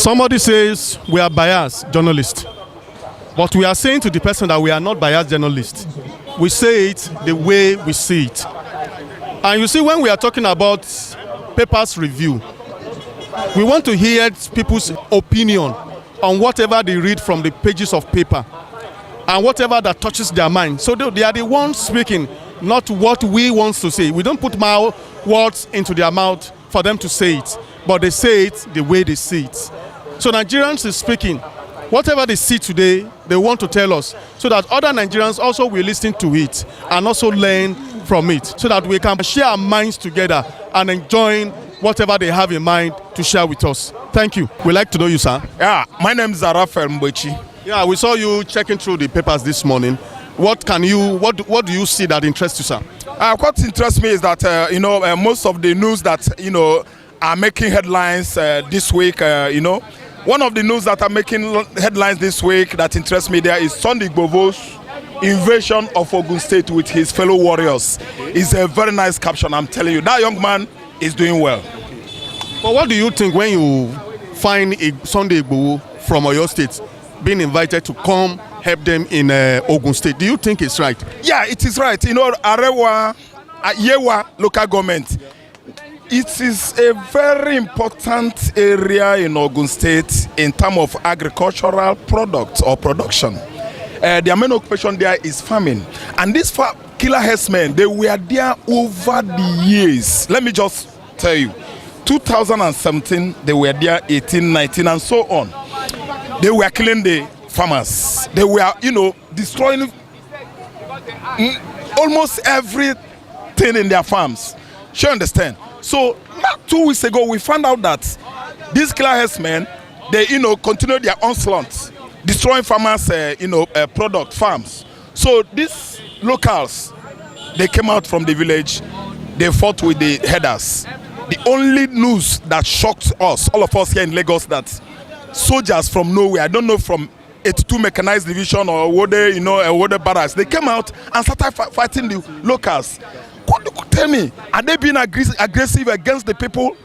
Somebody says we are biased journalists, but we are saying to the person that we are not biased journalists. We say it the way we see it. And you see, when we are talking about papers review, we want to hear people's opinion on whatever they read from the pages of paper and whatever that touches their mind. So they are the ones speaking, not what we want to say. We don't put words into their mouth for them to say it, but they say it the way they see it. So Nigerians is speaking. Whatever they see today, they want to tell us, so that other Nigerians also will listen to it and also learn from it, so that we can share our minds together and enjoy whatever they have in mind to share with us. Thank you. We'd like to know you, sir. Yeah, my name is Raphael Mbochi. Yeah, we saw you checking through the papers this morning. What do you see that interests you, sir? What interests me is that most of the news that are making headlines this week. One of the news that are making headlines this week that interests me there is Sunday Igboho's invasion of Ogun State with his fellow warriors. It's a very nice caption, I'm telling you. That young man is doing well. But what do you think when you find Sunday Igboho from Oyo State being invited to come help them in Ogun State? Do you think it's right? Yeah, it is right. Arewa, Yewa local government, it is a very important area in Ogun State in terms of agricultural products or production. Their main occupation there is farming. And these killer herdsmen, they were there over the years. Let me just tell you, 2017, they were there, 18, 19, and so on. They were killing the farmers. They were, destroying almost everything in their farms. You understand? So, not 2 weeks ago, we found out that these killer herdsmen, they, continued their onslaught, destroying farmers, product farms. So these locals, they came out from the village, they fought with the herders. The only news that shocked us, all of us here in Lagos, that soldiers from nowhere, I don't know, from 82 Mechanized Division or Wode Barracks, they came out and started fighting the locals. What you could tell me? Are they being aggressive against the people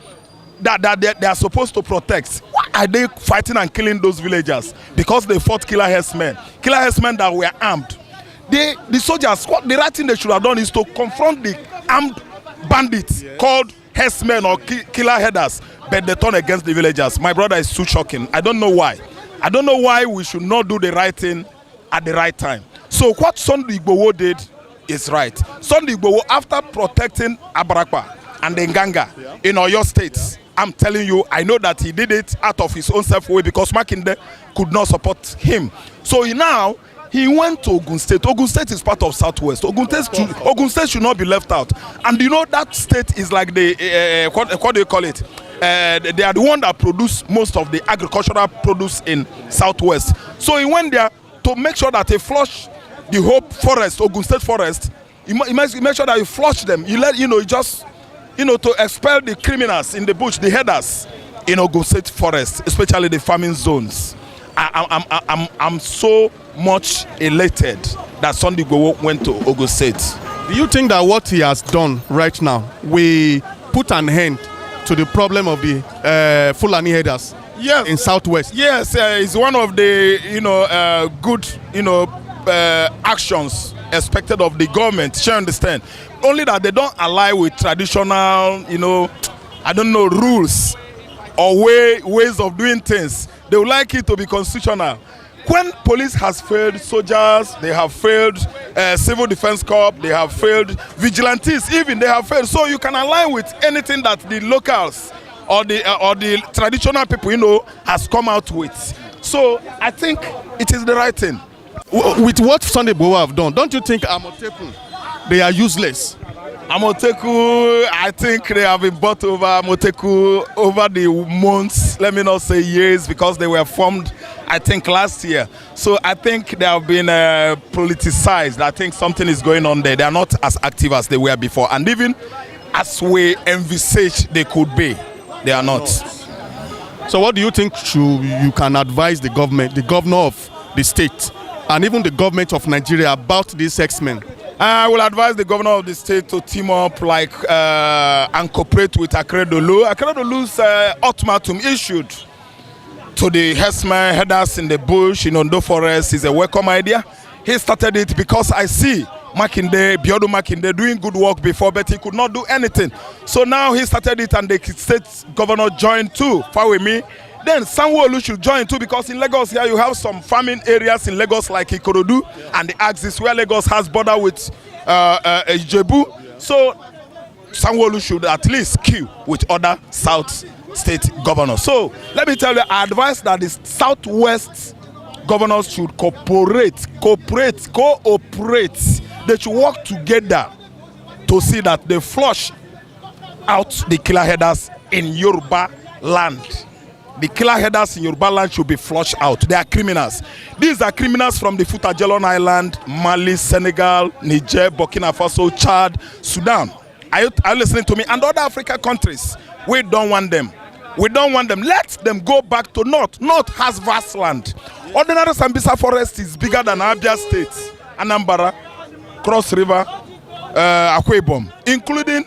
that they are supposed to protect? Why are they fighting and killing those villagers? Because they fought killer herdsmen that were armed. The soldiers, the right thing they should have done is to confront the armed bandits called herdsmen or killer herders, but they turn against the villagers. My brother, is too shocking. I don't know why. I don't know why we should not do the right thing at the right time. So what Sunday Igboho did is right. Sunday Igboho, after protecting Abarakwa and Nganga in Oyo State, I'm telling you, I know that he did it out of his own self-way because Makinde could not support him. So he went to Ogun State. Ogun State is part of Southwest. Ogun State should not be left out. And that state is like the, what do you call it? They are the one that produce most of the agricultural produce in Southwest. So he went there to make sure that he flush the whole forest, Ogun State forest. He make sure that you flush them. You let to expel the criminals in the bush, the herders in Ogun State forest, especially the farming zones. I'm so much elated that Sunday Igboho went to Ogun State. Do you think that what he has done right now, we put an end to the problem of the Fulani herders in Southwest? Yes, it's one of the good actions expected of the government. You understand? Only that they don't align with traditional, rules or ways of doing things. They would like it to be constitutional. When police has failed soldiers, they have failed civil defense corps, they have failed vigilantes, even they have failed. So you can align with anything that the locals or the traditional people has come out with. So I think it is the right thing. With what Sunday Igboho have done, don't you think Amotekun, they are useless? Amotekun, I think they have been bought over Amotekun over the months, let me not say years, because they were formed, I think, last year. So I think they have been politicized. I think something is going on there. They are not as active as they were before. And even as we envisage they could be, they are not. So what do you think you can advise the government, the governor of the state, and even the government of Nigeria about these herdsmen? I will advise the governor of the state to team up and cooperate with Akeredolu. Akeredolu's ultimatum issued to the herdsmen, herders in the bush, in Ondo Forest is a welcome idea. He started it because I see Makinde, Biodo Makinde doing good work before, but he could not do anything. So now he started it and the state governor joined too, far with me. Then Sanwo-Olu should join too, because in Lagos here you have some farming areas in Lagos like Ikorodu and the axis where Lagos has border with Ijebu. So Sanwo-Olu should at least queue with other South state governors. So let me tell you, I advise that the Southwest governors should cooperate. They should work together to see that they flush out the killer headers in Yoruba land. The killer headers in Yoruba land should be flushed out. They are criminals. These are criminals from the Futajelon Island, Mali, Senegal, Niger, Burkina Faso, Chad, Sudan. Are you listening to me? And other African countries. We don't want them. We don't want them. Let them go back to North. North has vast land. Ordinary Sambisa forest is bigger than Abia State, Anambra, Cross River, Akwa Ibom, including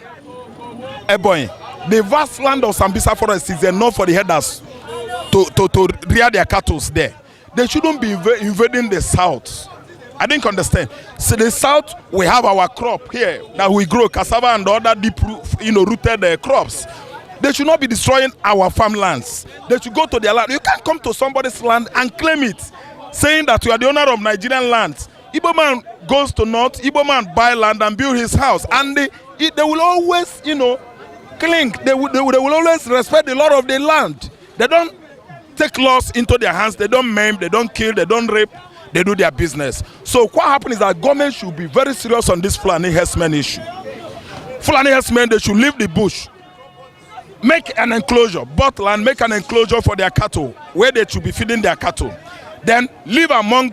Ebonyi. The vast land of Sambisa forest is enough for the herders to rear their cattle there. They shouldn't be invading the south. I didn't understand. So the south, we have our crop here that we grow cassava and other deep, rooted crops. They should not be destroying our farmlands. They should go to their land. You can't come to somebody's land and claim it, saying that you are the owner of Nigerian lands. Igbo man goes to North, Igbo man buy land and build his house, and they will always, cling. They will always respect the law of the land. They don't take laws into their hands. They don't maim, they don't kill, they don't rape. They do their business. So what happens is that government should be very serious on this Fulani herdsmen issue. Fulani herdsmen, they should leave the bush. Make an enclosure, bought land, make an enclosure for their cattle, where they should be feeding their cattle. Then live among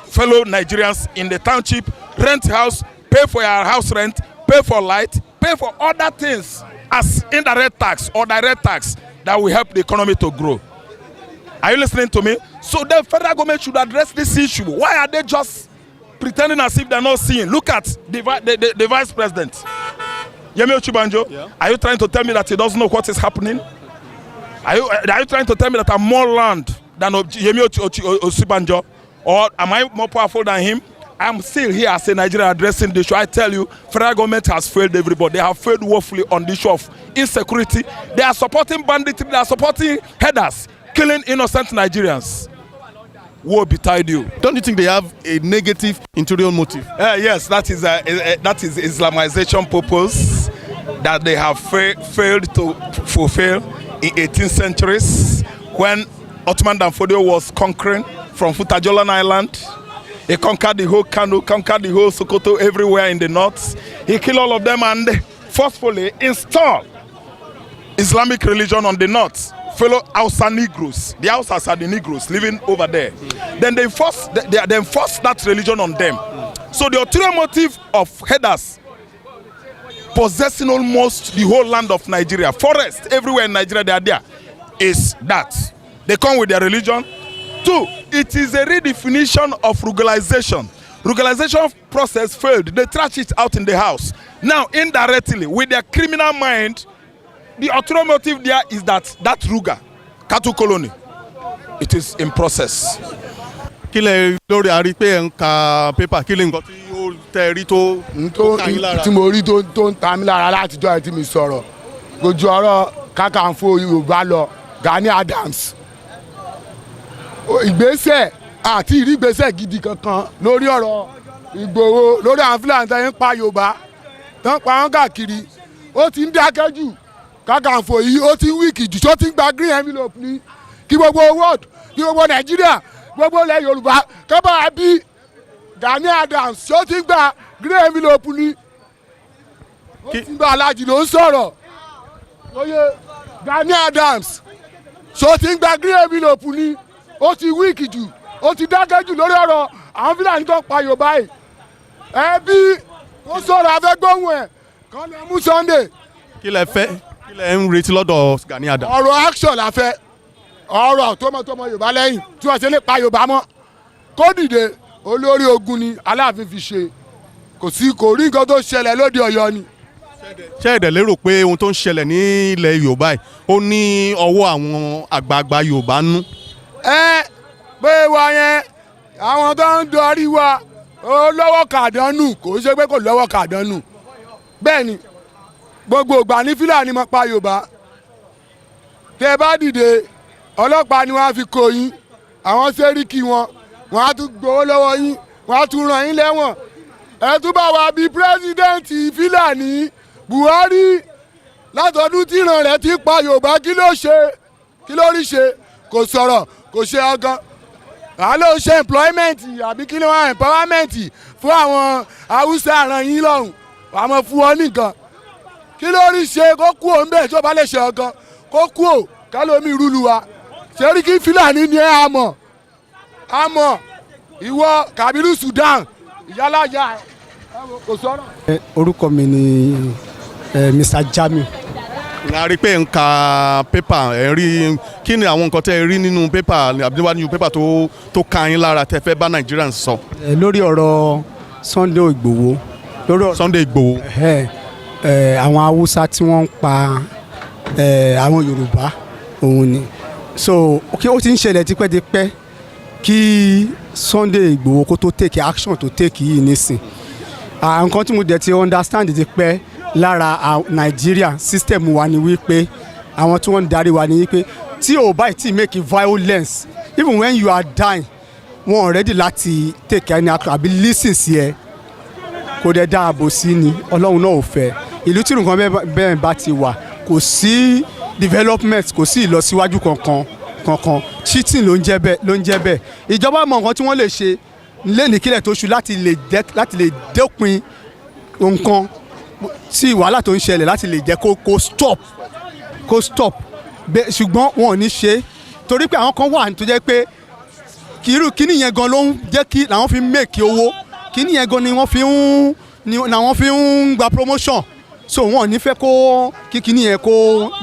fellow Nigerians in the township, rent house, pay for your house rent, pay for light, pay for other things as indirect tax or direct tax that will help the economy to grow. Are you listening to me? So the federal government should address this issue. Why are they just pretending as if they're not seeing? Look at the vice president. Yemi Ochibanjo, yeah. Are you trying to tell me that he doesn't know what is happening? Are you trying to tell me that I'm more land than Yemi Ochibanjo? Or am I more powerful than him? I'm still here as a Nigerian addressing the issue. I tell you, federal government has failed everybody. They have failed woefully on the issue of insecurity. They are supporting banditry. They are supporting headers, killing innocent Nigerians. Woe betide you. Don't you think they have a negative interior motive? Yes, that is Islamization purpose that they have failed to fulfill in 18th centuries when Ottoman Danfodio was conquering from Futajelon Island. He conquered the whole Kano, conquered the whole Sokoto, everywhere in the north. He killed all of them and forcefully installed Islamic religion on the north. Fellow Hausa Negroes, the Hausas are the Negroes living over there. Then they forced that religion on them. So the ulterior motive of headers possessing almost the whole land of Nigeria, forest everywhere in Nigeria, they are there, is that they come with their religion. Two, it is a redefinition of ruralization. Ruralization process failed. They trash it out in the house. Now, indirectly, with their criminal mind, the ulterior motive there is that Ruga, cattle colony, it is in process. Kílẹ̀ lórí àrípé nǹka pépà kílẹ̀ nǹkan tí ó tẹ̀rí tó kàyín lára. Tí mo rí tó ń ta mí lára látijọ́ ẹ̀ tí mi sọ̀rọ̀. Ojú ọ̀rọ̀ Kakanfò Yorùbá lọ, Gani Adams. Ìgbésẹ̀ àti ìrígbésẹ̀ gidi kankan lórí ọ̀rọ̀ Ìgbòho lórí àwọn Fúlàní tó ń pa Yorùbá tó ń pa wọ́n káàkiri. Ó ti ń dákẹ́ jù. Kakanfò yìí ó ti ń wíìkì jù tó ti ń gba green envelope ní kí gbogbo world kí gbogbo Nàìjíríà gbogbo ilẹ̀ Yorùbá kọ́bà bí Gani Adams tó ti ń gba green envelope ní ó ti ń gba alájì ló ń sọ̀rọ̀ oyè Gani Adams tó ti ń gba green envelope ní ó ti wíìkì jù ó ti dákẹ́ jù lórí ọ̀rọ̀ àwọn Fúlàní tó pa Yorùbá yìí ẹbí ó sọ̀rọ̀ afẹ́gbóhùn ẹ̀ kàn lè mú Sunday. Kí lẹ fẹ́? Kí lẹ ń retí lọ́dọ̀ Gani Adams? Ọ̀rọ̀ action la fẹ́ ọ̀rọ̀ tọmọtọmọ Yorùbá lẹ́yìn tí wọ́n ṣe lè pa Yorùbá mọ́ kó dìde olórí ogun ni Aláàfin fi ṣe kò rí nǹkan tó ṣẹlẹ̀ lóde Ọ̀yọ́ ni. Ṣé ẹ̀dẹ̀ lérò pé ohun tó ń ṣẹlẹ̀ ní ilẹ̀ Yorùbá yìí ó ní ọwọ́ àwọn àgbààgbà Yorùbá nú? pé wa yẹn àwọn tó ń darí wa ó lọ́wọ́ kàdánù kò ṣe pé kò lọ́wọ́ kàdánù bẹ́ẹ̀ ni gbogbo ìgbà ní Fúlàní máa pa Yorùbá tẹ́ bá dìde ọlọ́pàá ni wọ́n á fi kó yín àwọn sẹ́ríkì wọn wọ́n á tún gbowó lọ́wọ́ yín wọ́n á tún ràn yín lẹ́wọ̀n ẹ tún bá wa bí pírẹ́sidẹ́ǹtì Fúlàní Buhari látọdún tí ìran rẹ̀ ti pa Yorùbá kí ló rí ṣe kò sọ̀rọ̀ kò ṣe ọgán à ló ṣe employment àbí kí ló wá empowerment fún àwọn Haúsá àràn yín lọ́hùn àmọ́ fún wọn nìkan kí ló rí ṣe kó kú òun bẹ́ẹ̀ tó bá lè ṣe ọgán kó kú ò kálómi rúlu wa sẹ́ríkì Fúlàní ni ẹ àmọ́ ìwọ Kàbírù Sudan ìyálàyà ẹ kò sọ̀rọ̀. orúkọ mi ni Mr. Jamiu. a rí pé ń ka pépà ẹ rí kí ni àwọn nǹkan tẹ́ ẹ rí nínú pépà àbíwájú pépà tó ka yín lára tẹ́ fẹ́ bá Nigerians sọ. lórí ọ̀rọ̀ Sunday Igboho. Sunday Igboho. àwọn Haúsá tí wọ́n ń pa àwọn Yorùbá òun ni so ó ti ń ṣẹlẹ̀ tipẹ́tipẹ́ kí Sunday Igboho kó tó take action tó take yìí nísìn nǹkan tí mo dẹ̀ ti understand ti pẹ́ lára Nigeria system wa ni wípé àwọn tí wọ́n ń darí wa ni wípé tí o bá ti make violence even when you are dying wọn ready láti take any action àbí listen sí ẹ kò dẹ̀ dá ààbò sí ni Ọlọ́run náà ò fẹ́ ìlú tí nǹkan bẹ́ẹ̀ bá ti wà kò sí development kò sí ìlọsíwájú kankan cheating ló ń jẹ́ bẹ́ẹ̀ ìjọba mọ nǹkan tí wọ́n lè ṣe lẹ́ni kílẹ̀ tó ṣu láti lè dẹ́kun nǹkan tí wàhálà tó ń ṣẹlẹ̀ láti lè jẹ́ kó stop ṣùgbọ́n wọn ò ní ṣe torí pé àwọn kan wà tó jẹ́ pé kíní yẹn gan ló ń jẹ́ kí làwọn fi ń make owó kíní yẹn gan ni wọ́n fi ń gba promotion so wọn ò ní fẹ́ kó kíní yẹn kó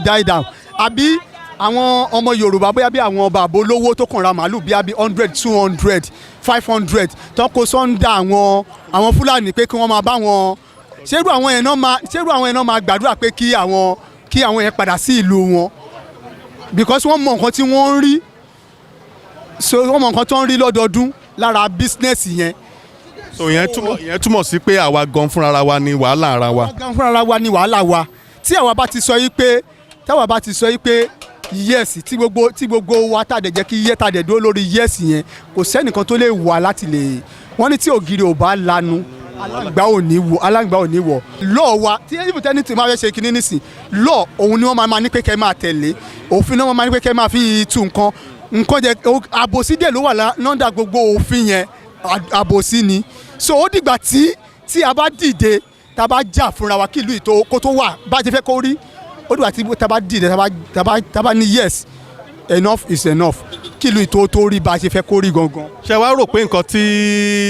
die down àbí àwọn ọmọ Yorùbá bóyá bí àwọn ọba àbólówó tó kàn ra màálù bíi 100 200 500 tó kó sọ́ńdà àwọn Fúlàní pé kí wọ́n máa bá wọn ṣerú àwọn yẹn náà máa gbàdúrà pé kí àwọn yẹn padà sí ìlú wọn because wọ́n mọ nǹkan tí wọ́n ń rí so wọ́n mọ nǹkan tó ń rí lọ́dọọdún lára business yẹn. so ìyẹn túmọ̀ sí pé àwa gan fúnra wa ni wàhálà ara wa. àwa gan fúnra wa ni wàhálà wa tí àwa bá ti sọ yìí pé yes tí gbogbo wa tàdé jẹ́ kí yẹ́ tàdé dúró lórí yes yẹn kò sẹ́nìkan tó lè wà láti lè wọ́n ní tí ògiri ò bá lanu aláǹgbá ò ní wọ̀ lọ́ọ̀ wa tí ẹni tí máa fẹ́ ṣe kinní nísìn lọ́ọ̀ òun ni wọ́n máa ní pé kẹ́ máa tẹ̀lé òfin náà wọ́n máa ní pé kẹ́ máa fi tu nǹkan jẹ àbòsí dẹ̀ ló wà lọ́ndà gbogbo òfin yẹn àbòsí ni so ó dìgbà tí a bá dìde tá a bá jà fúnra wa kí ìlú ìtò kó tó wà bá ti fẹ́ kó rí ó dìgbà tí tá a bá dìde tá a bá ní yes enough is enough kí ìlú ìtò tó rí bá a ṣe fẹ́ kó rí gangan. ṣé wàá rò pé nǹkan tí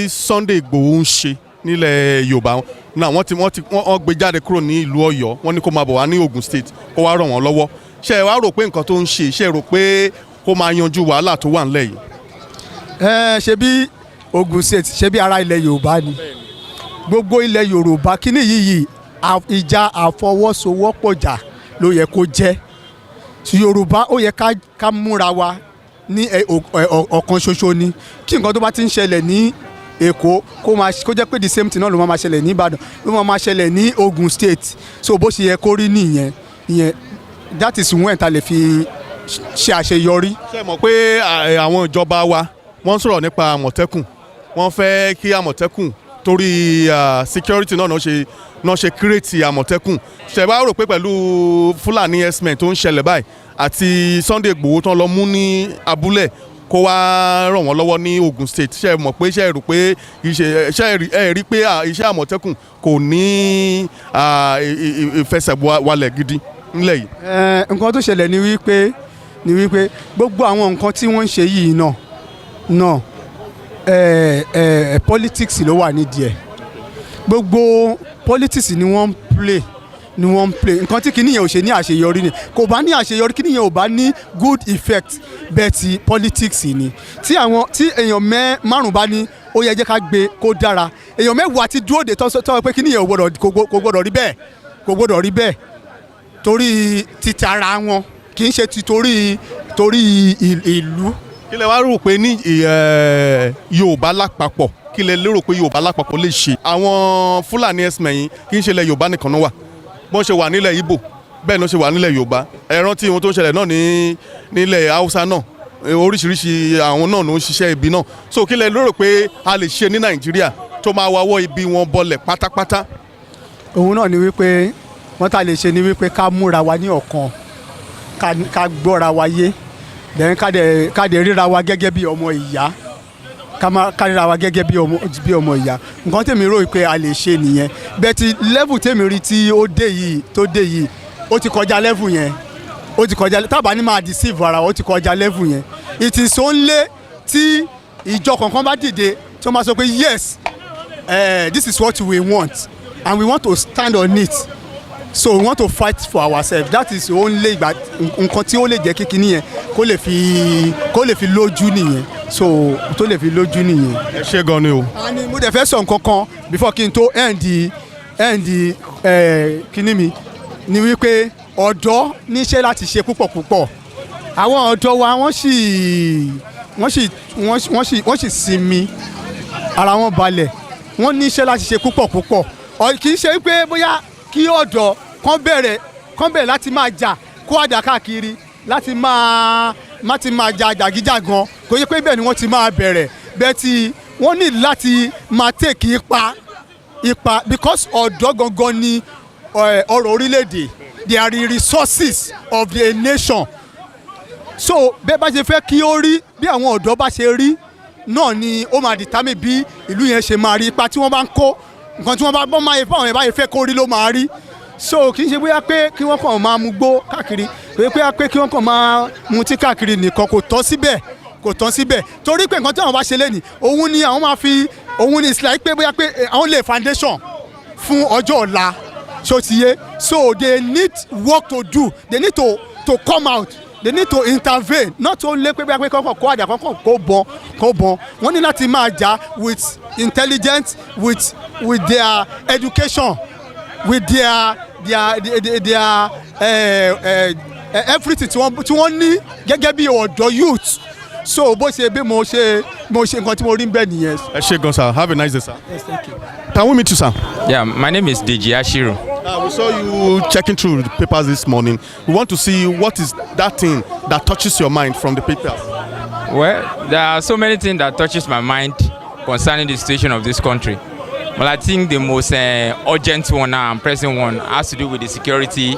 Sunday Igboho ń ṣe nílẹ̀ Yorùbá náà wọ́n gbé jáde kúrò ní ìlú Ọ̀yọ́ wọ́n ní kó máa bọ̀ wá ní Ogun State kó wá ràn wọ́n lọ́wọ́ ṣé wàá rò pé nǹkan tó ń ṣe rò pé kó máa yanjú wàhálà tó wà nílẹ̀ yìí. ṣe bí Ogun State ṣe bí ara ilẹ̀ Yorùbá ni gbogbo ilẹ̀ Yorùbá kíní yìí ìjà àfọwọ́sowọ́pọ̀jà ló yẹ kó jẹ́ Yorùbá ó yẹ ká múra wa ní ọ̀kan ṣoṣo ni kí nǹkan tó bá ti ń ṣẹlẹ̀ ní Èkó kó jẹ́ pé the same thing náà ló máa ṣẹlẹ̀ ní Ìbàdàn ló máa ṣẹlẹ̀ ní Ogun State so bó ṣe yẹ kó rí nìyẹn that is when ta lè fi ṣe àṣeyọrí. ṣé mọ̀ pé àwọn ìjọba wa wọ́n sọ̀rọ̀ nípa Àmọ̀tẹ́kùn wọ́n fẹ́ kí Àmọ̀tẹ́kùn torí security náà ṣe create Àmọ̀tẹ́kùn ṣe bá rò pé pẹ̀lú Fúlàní herdsmen tó ń ṣẹlẹ̀ báyìí àti Sunday Igboho tán lọ mú ní abúlé kó wá ràn wọ́n lọ́wọ́ ní Ogun State ṣe mọ̀ pé ṣe rò pé ṣe rí pé iṣẹ́ Àmọ̀tẹ́kùn kò ní ìfẹsẹ̀walẹ̀ gidi nílẹ̀ yìí. nǹkan tó ṣẹlẹ̀ ni wípé gbogbo àwọn nǹkan tí wọ́n ń ṣe yìí náà politics ló wà nídìí ẹ̀ gbogbo politics ni wọ́n ń play nǹkan tí kìnìyàn ò ṣe ní àṣeyọrí ni kò bá ní àṣeyọrí kìnìyàn ò bá ní good effect bẹ́ẹ̀ ti politics ni tí èèyàn márùn bá ní ó yẹ jẹ́ ká gbé kó dára èèyàn mẹ́wàá ti dúró de tọ́ pé kìnìyàn kò gbọ́dọ̀ rí bẹ́ẹ̀ torí títara wọn kì í ṣe torí ìlú kí lẹ wá rò pé ní Yorùbá lápapọ̀ kí lẹ lérò pé Yorùbá lápapọ̀ lè ṣe àwọn Fúlàní herdsmen yìí kì í ṣe ilẹ̀ Yorùbá nìkan náà wà bọ́n ṣe wà nílẹ̀ Ìgbò bẹ́ẹ̀ ló ṣe wà nílẹ̀ Yorùbá ẹ rántí ohun tó ń ṣẹlẹ̀ náà nílẹ̀ Haúsá náà oríṣiríṣi àwọn náà ló ń ṣiṣẹ́ ibi náà so kí lẹ lérò pé a lè ṣe ní Nàìjíríà tó máa wáwọ́ ibi wọn bọlẹ̀ pátápátá. òun náà ni wípé wọ́n ta lè ṣe ni wípé ká múra wa ní ọ̀kan ká gbọ́ra wa yé then ká dẹ̀ ríra wa gẹ́gẹ́ bí ọmọ ìyá ká ríra wa gẹ́gẹ́ bí ọmọ ìyá nǹkan tèmi rò pé a lè ṣe nìyẹn bẹ́ẹ̀ ti level tèmi rí tí ó dé yìí ó ti kọjá level yẹn ó ti kọjá tábà ní máa deceive ara ó ti kọjá level yẹn it is only tí ìjọ kankan bá dìde tí wọ́n bá sọ pé yes this is what we want and we want to stand on it so we want to fight for ourselves that is only ìgbà nǹkan tí ó lè jẹ́ kíkiní yẹn kó lè fi lójú nìyẹn so tó lè fi lójú nìyẹn. ẹ ṣé gan ni o. àní mo dẹ̀ fẹ́ sọ nǹkan kan before kí n tó end kíní mi ni wípé ọ̀dọ́ níṣẹ́ láti ṣe púpọ̀ àwọn ọ̀dọ́ wa wọ́n sì sinmi ara wọn balẹ̀ wọ́n níṣẹ́ láti ṣe púpọ̀ kì í ṣe pé bóyá kí ọ̀dọ́ kán bẹ̀rẹ̀ láti máa jà kó àdá káàkiri láti máa jà jàgíjàgan kò yẹ pé bẹ́ẹ̀ ni wọ́n ti máa bẹ̀rẹ̀ bẹ́ẹ̀ tí wọ́n ní láti máa take ipa because ọ̀dọ́ gangan ni ọrọ̀ orílẹ̀-èdè they are the resources of the nation so bẹ́ẹ̀ bá ṣe fẹ́ kí ó rí bí àwọn ọ̀dọ́ bá ṣe rí náà ni ó máa determine bí ìlú yẹn ṣe máa rí ipa tí wọ́n bá ń kó nǹkan tí wọ́n bá máa yẹ fáwọn yẹn bá yẹ fẹ́ kó rí ló máa rí so kì í ṣe bóyá pé kí wọ́n kàn máa mú gbó káàkiri kò yẹ pé kí wọ́n kàn máa mutí káàkiri nìkan kò tọ́ síbẹ̀ torí pé nǹkan tí àwọn bá ṣe lẹ́nìí òun ni àwọn máa fi òun ni ìsìlẹ̀ pé bóyá pé àwọn lè foundation fún ọjọ́ ọ̀la ṣó ti yé so they need work to do they need to come out they need to intervene not only pé bóyá pé kọ́kọ́ kó àjà kọ́kọ́ kó bọ́n wọ́n ní láti máa jà with intelligence with their education with their everything tí wọ́n ní gẹ́gẹ́ bí ọ̀dọ́ youth so bó ṣe bí mo ṣe nǹkan tí mo rí bẹ́ẹ̀ nìyẹn. ẹ ṣé gan sir have a nice day sir. Yes, thank you. Can we meet you sir. Yeah, my name is Deji Ashiru. We saw you checking through the papers this morning. We want to see what is that thing that touches your mind from the papers. Well, there are so many things that touches my mind concerning the situation of this country. But I think the most urgent one now and pressing one has to do with the security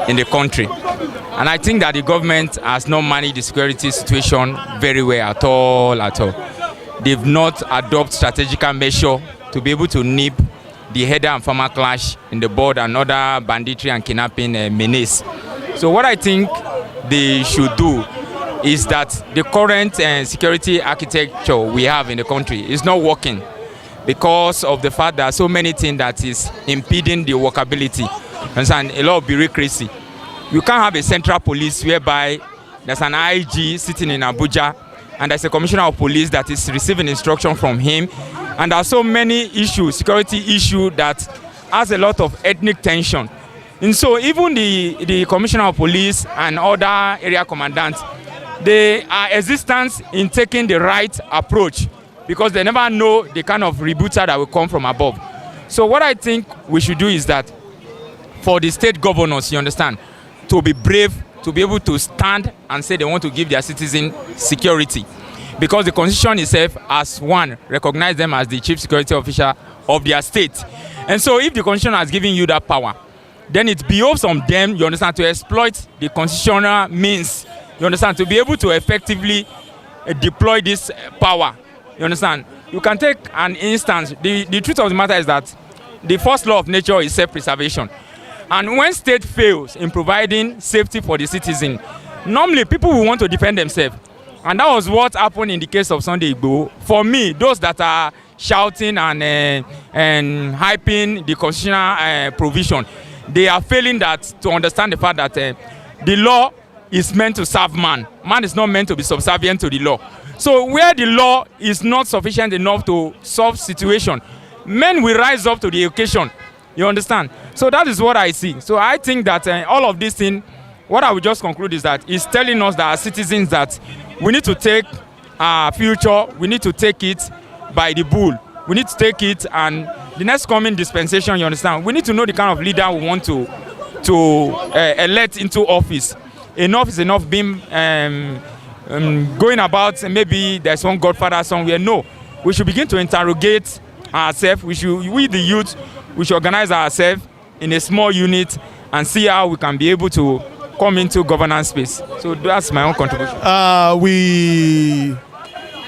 in the country. And I think that the government has not managed the security situation very well at all. They've not adopted strategical measure to be able to nip the herder and farmer clash in the board and other banditry and kidnapping menace. So what I think they should do is that the current security architecture we have in the country is not working because of the fact that so many things that is impeding the workability and a lot of bureaucracy. You can't have a central police whereby there's an IG sitting in Abuja and there's a commissioner of police that is receiving instruction from him. And there are so many issues, security issue that has a lot of ethnic tension. And so even the commissioner of police and other area commandants, they are hesitant in taking the right approach because they never know the kind of rebooter that will come from above. So what I think we should do is that for the state governors, you understand, to be brave, to be able to stand and say they want to give their citizens security. Because the constitution itself, as one, recognizes them as the chief security officer of their state. And so if the constitution has given you that power, then it behoves on them, you understand, to exploit the constitutional means, you understand, to be able to effectively deploy this power. You understand? You can take an instance. The truth of the matter is that the first law of nature is self-preservation. And when state fails in providing safety for the citizen, normally people will want to defend themselves. And that was what happened in the case of Sunday Igboho. For me, those that are shouting and hyping the constitutional provision, they are failing to understand the fact that the law is meant to serve man. Man is not meant to be subservient to the law. So where the law is not sufficient enough to solve situation, men will rise up to the occasion. You understand? So that is what I see. So I think that all of these things, what I will just conclude is that it's telling us that as citizens that we need to take our future, we need to take it by the bull. We need to take it, and the next coming dispensation, you understand, we need to know the kind of leader we want to elect into office. Enough is enough being going about, maybe there's one godfather somewhere. No, we should begin to interrogate ourselves. We the youth, we should organize ourselves in a small unit and see how we can be able to come into governance space. So that's my own contribution. We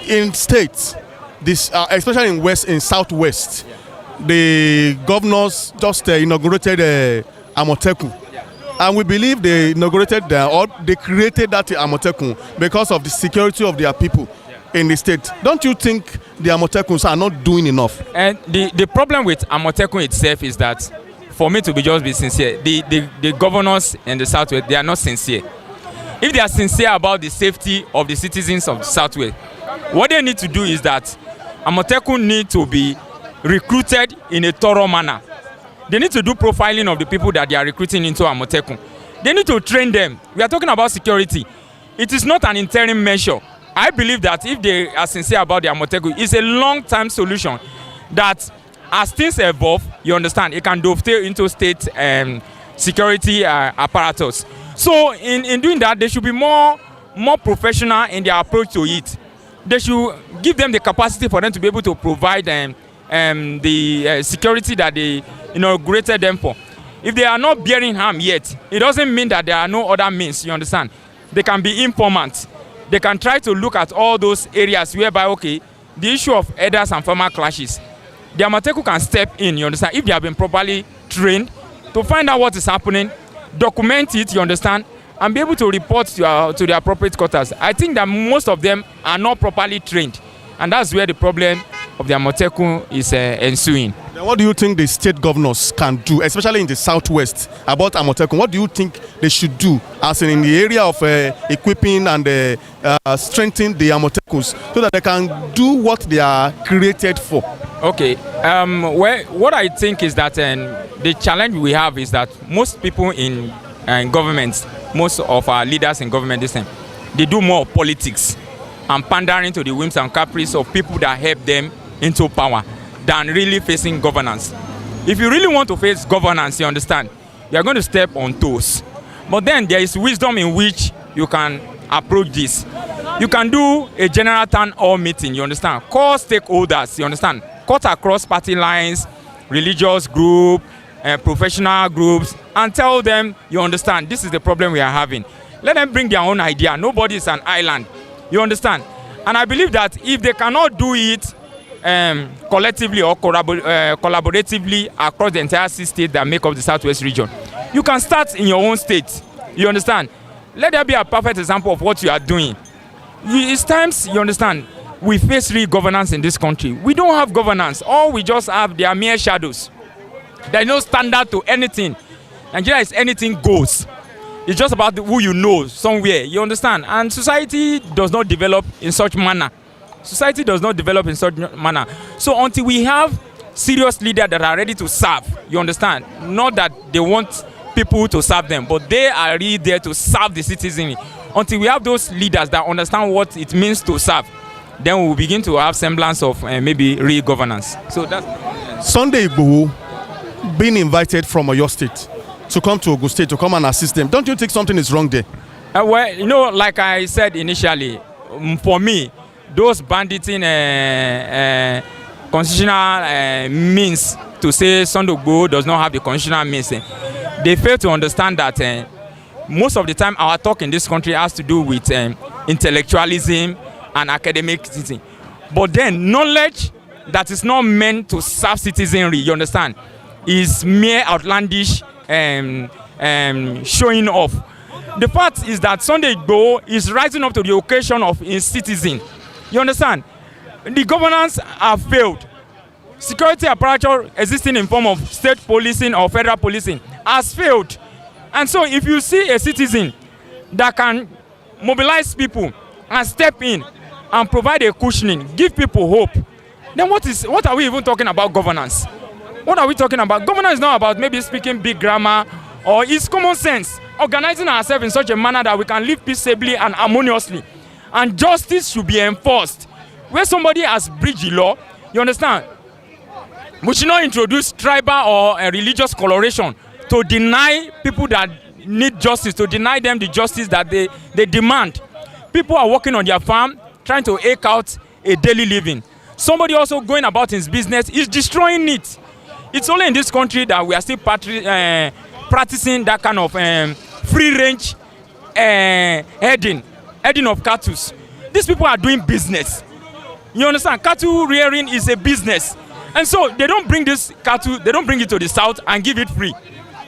in states, this especially in southwest, the governors just inaugurated Amotekun, and we believe they inaugurated or they created that Amotekun because of the security of their people in the state. Don't you think the Amotekuns are not doing enough? And the problem with Amotekun itself is that, for me to be sincere, the governors in the southwest, they are not sincere. If they are sincere about the safety of the citizens of the southwest, what they need to do is that Amotekun need to be recruited in a thorough manner. They need to do profiling of the people that they are recruiting into Amotekun. They need to train them. We are talking about security. It is not an interim measure. I believe that if they are sincere about the Amotekun, it's a long-term solution that, as things evolve, you understand, it can dovetail into state security apparatus. So in doing that, they should be more professional in their approach to it. They should give them the capacity for them to be able to provide the security that they inaugurated them for. If they are not bearing harm yet, it doesn't mean that there are no other means, you understand. They can be informants. They can try to look at all those areas whereby, okay, the issue of herders and farmer clashes, the Amotekun can step in, you understand, if they have been properly trained to find out what is happening, document it, you understand, and be able to report to the appropriate quarters. I think that most of them are not properly trained, and that's where the problem of the Amotekun is ensuing. Then what do you think the state governors can do, especially in the southwest, about Amotekun? What do you think they should do, as in the area of equipping and strengthening the Amotekuns, so that they can do what they are created for? Okay. Well, what I think is that the challenge we have is that most people in government, most of our leaders in government this time, they do more politics and pandering to the whims and caprices of people that help them into power than really facing governance. If you really want to face governance, you understand, you are going to step on toes. But then there is wisdom in which you can approach this. You can do a general town hall meeting, you understand, call stakeholders, you understand, cut across party lines, religious group, professional groups, and tell them, you understand, this is the problem we are having. Let them bring their own idea. Nobody is an island, you understand. And I believe that if they cannot do it collectively or collaboratively across the entire 6 states that make up the southwest region, you can start in your own state, you understand. Let there be a perfect example of what you are doing. It's times, you understand, we face real governance in this country. We don't have governance. All we just have, they are mere shadows. There is no standard to anything. Nigeria is anything goes. It's just about who you know somewhere, you understand. And society does not develop in such manner. Society does not develop in such manner. So until we have serious leaders that are ready to serve, you understand, not that they want people to serve them, but they are really there to serve the citizenry. Until we have those leaders that understand what it means to serve, then we will begin to have semblance of maybe real governance. So that's Sunday Igboho being invited from Oyo State to come to Ogun State to come and assist them. Don't you think something is wrong there? Well, you know, like I said initially, for me, those banditing constitutional means to say Sunday Igboho does not have the constitutional means, they fail to understand that most of the time our talk in this country has to do with intellectualism and academic thinking. But then knowledge that is not meant to serve citizenry, you understand, is mere outlandish showing off. The fact is that Sunday Igboho is rising up to the occasion of his citizen. You understand? The governance have failed. Security apparatus existing in form of state policing or federal policing has failed. And so if you see a citizen that can mobilize people and step in and provide a cushioning, give people hope, then what are we even talking about governance? What are we talking about? Governance is not about maybe speaking big grammar, or it's common sense, organizing ourselves in such a manner that we can live peaceably and harmoniously. and justice should be enforced. Where somebody has breached the law, you understand? We should not introduce tribal or religious coloration to deny people that need justice, to deny them the justice that they demand. People are working on their farm, trying to eke out a daily living. Somebody also going about his business is destroying it. It's only in this country that we are still practicing that kind of free-range herding of cattle. These people are doing business. You understand? Cattle rearing is a business. And so they don't bring this cattle, they don't bring it to the south and give it free.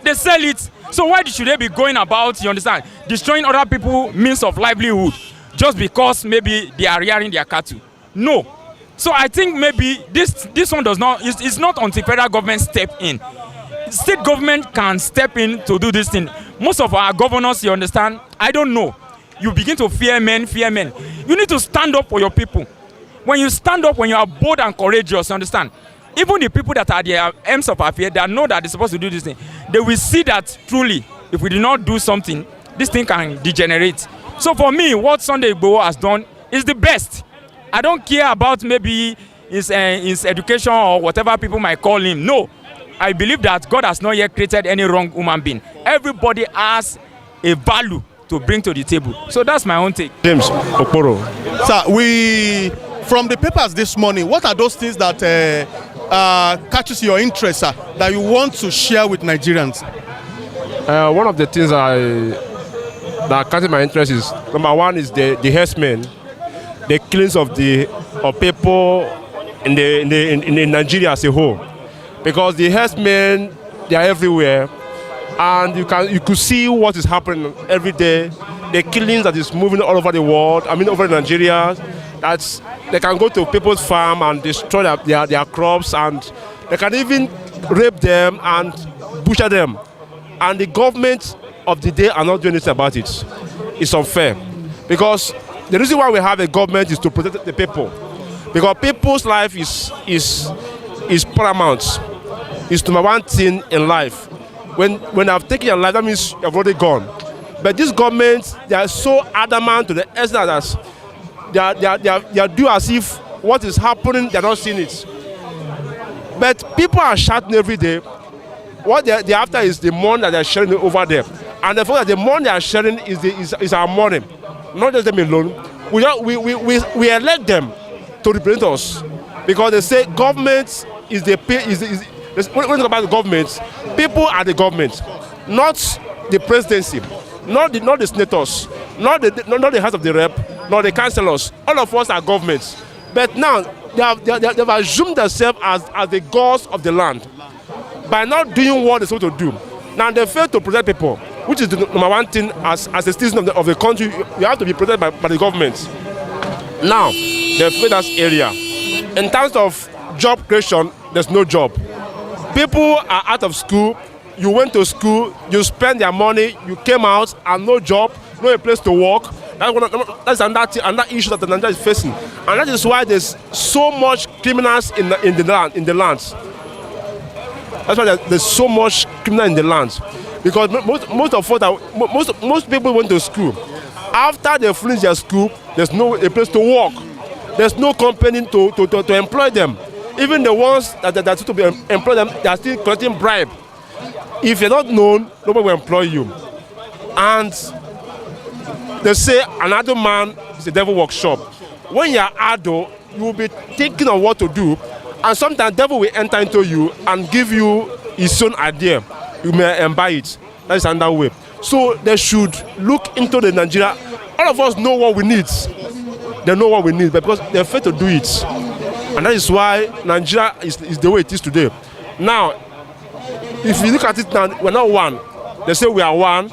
They sell it. So why should they be going about, you understand, destroying other people's means of livelihood just because maybe they are rearing their cattle? No. So I think maybe this one does not, it's not until federal government step in. State government can step in to do this thing. Most of our governors, you understand, I don't know. You begin to fear men, fear men. You need to stand up for your people. When you stand up, when you are bold and courageous, you understand, even the people that are the aims of affair that know that they're supposed to do this thing, they will see that truly, if we do not do something, this thing can degenerate. So for me, what Sunday Igboho has done is the best. I don't care about maybe his education or whatever people might call him. No, I believe that God has not yet created any wrong human being. Everybody has a value to bring to the table. So that's my own take. James Okporo. Sir, from the papers this morning, what are those things that catches your interest, sir, that you want to share with Nigerians? One of the things that catches my interest is, number one, is the herdsmen, the killings of people in Nigeria as a whole, because the herdsmen, they are everywhere, and you could see what is happening every day. The killings that is moving all over the world. I mean, over in Nigeria, that's they can go to people's farm and destroy their crops, and they can even rape them and butcher them. And the government of the day are not doing anything about it. It's unfair, because the reason why we have a government is to protect the people, because people's life is paramount. It's number one thing in life. When I've taken your life, that means you've already gone. But this government, they are so adamant to the extent that they are do as if what is happening, they're not seeing it. But people are shouting every day. What they're after is the money that they're sharing over there. And the fact that the money they are sharing is our money, not just them alone. We elect them to represent us, because they say government is when we talk about the government, people are the government, not the presidency, not the senators, not the House of the Rep, not the councillors. All of us are governments. But now they've assumed themselves as the gods of the land by not doing what they're supposed to do. Now they fail to protect people, which is the number one thing as a citizen of the country. You have to be protected by the government. Now they fail that area. In terms of job creation, there's no job. People are out of school. You went to school, you spent their money, you came out and no job, no place to work. That's another issue that Nigeria is facing, and that is why there's so much criminals in the lands. That's why there's so much criminal in the lands, because most people went to school. After they finish their school, there's no a place to work. There's no company to employ them. Even the ones that are to be employ them, they are still collecting bribe. If you're not known, nobody will employ you. And they say an idle man is a devil workshop. When you're idle, you will be thinking of what to do, and sometimes the devil will enter into you and give you his own idea. You may imbibe it. That is another way. So they should look into the Nigeria. All of us know what we need. They know what we need, but because they fail to do it. And that is why Nigeria is the way it is today. Now, if you look at it now, we're not one. They say we are one,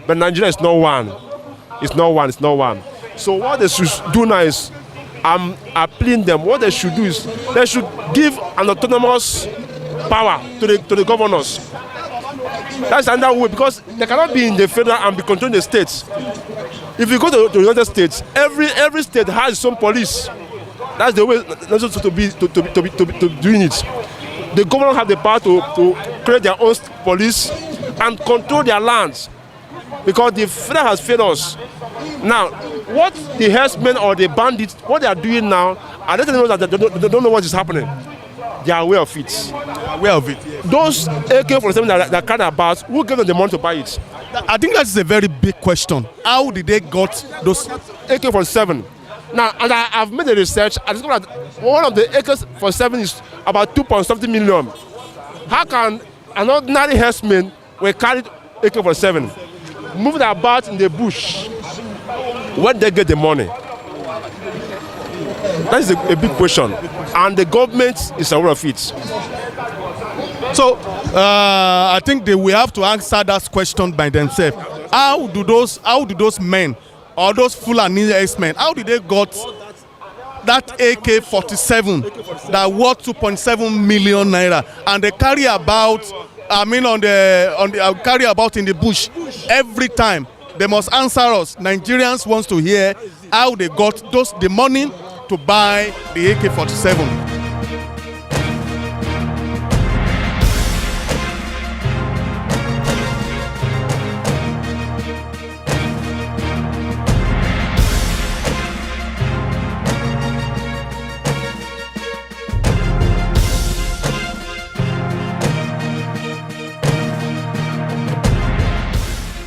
but Nigeria is not one. It's not one, it's not one. So what they should do now is, I'm appealing them, what they should do is, they should give an autonomous power to the governors. That's another way, because they cannot be in the federal and be controlling the states. If you go to the United States, every state has its own police. That's the way that's supposed to be doing it. The government have the power to create their own police and control their lands. because the federal has failed us. Now, what the herdsmen or the bandits, what they are doing now, I don't know that they don't know what is happening. They are aware of it. Aware of it. Yes. Those AK-47 that carry about, who gave them the money to buy it? I think that is a very big question. How did they got those AK-47? Now, and I've made a research. I discovered that one of the AK-47 is about 2.something million. How can an ordinary herdsman will carry AK-47, moving about in the bush? Where they get the money? That is a big question, and the government is aware of it. So I think they will have to answer that question by themselves. How do those men or those Fulani herdsmen, how did they got that AK-47 that worth 2.7 million naira, and they carry about, carry about in the bush every time? They must answer us. Nigerians wants to hear how they got the money to buy the AK-47.